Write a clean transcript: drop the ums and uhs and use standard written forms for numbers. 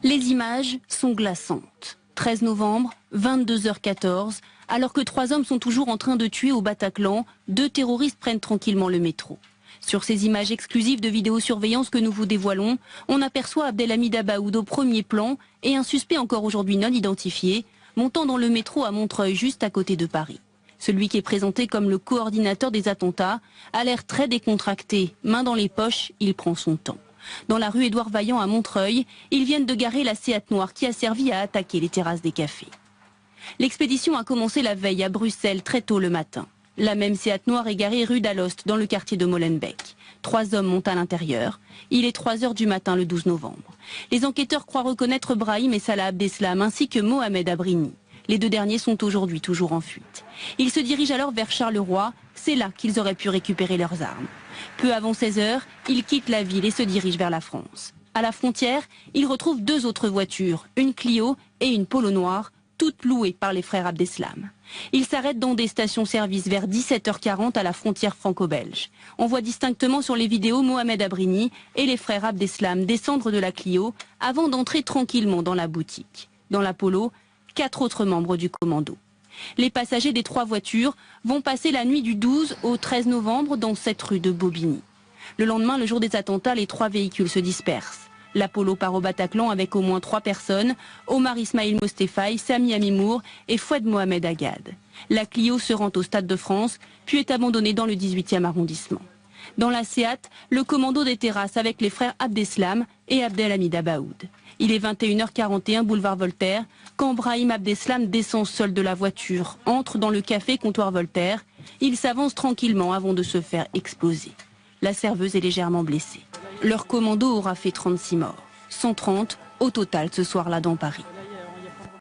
Les images sont glaçantes. 13 novembre, 22h14, alors que 3 hommes sont toujours en train de tuer au Bataclan, 2 terroristes prennent tranquillement le métro. Sur ces images exclusives de vidéosurveillance que nous vous dévoilons, on aperçoit Abdelhamid Abaoud au premier plan et un suspect encore aujourd'hui non identifié, montant dans le métro à Montreuil, juste à côté de Paris. Celui qui est présenté comme le coordinateur des attentats a l'air très décontracté, main dans les poches, il prend son temps. Dans la rue Édouard Vaillant à Montreuil, ils viennent de garer la Seat noire qui a servi à attaquer les terrasses des cafés. L'expédition a commencé la veille à Bruxelles très tôt le matin. La même Seat noire est garée rue d'Alost dans le quartier de Molenbeek. 3 hommes montent à l'intérieur. Il est 3 h du matin le 12 novembre. Les enquêteurs croient reconnaître Brahim et Salah Abdeslam ainsi que Mohamed Abrini. Les 2 derniers sont aujourd'hui toujours en fuite. Ils se dirigent alors vers Charleroi. C'est là qu'ils auraient pu récupérer leurs armes. Peu avant 16 h, ils quittent la ville et se dirigent vers la France. À la frontière, ils retrouvent 2 autres voitures, une Clio et une Polo noire, toutes louées par les frères Abdeslam. Ils s'arrêtent dans des stations-service vers 17h40 à la frontière franco-belge. On voit distinctement sur les vidéos Mohamed Abrini et les frères Abdeslam descendre de la Clio avant d'entrer tranquillement dans la boutique. Dans la Polo, 4 autres membres du commando. Les passagers des 3 voitures vont passer la nuit du 12 au 13 novembre dans cette rue de Bobigny. Le lendemain, le jour des attentats, les 3 véhicules se dispersent. L'Apollo part au Bataclan avec au moins 3 personnes, Omar Ismail Mostefaï, Sami Amimour et Fouad Mohamed Agad. La Clio se rend au Stade de France, puis est abandonnée dans le 18e arrondissement. Dans la Seat, le commando des terrasses avec les frères Abdeslam et Abdelhamid Abaoud. Il est 21h41 boulevard Voltaire, quand Brahim Abdeslam descend seul de la voiture, entre dans le café comptoir Voltaire. Il s'avance tranquillement avant de se faire exploser. La serveuse est légèrement blessée. Leur commando aura fait 36 morts, 130 au total ce soir-là dans Paris.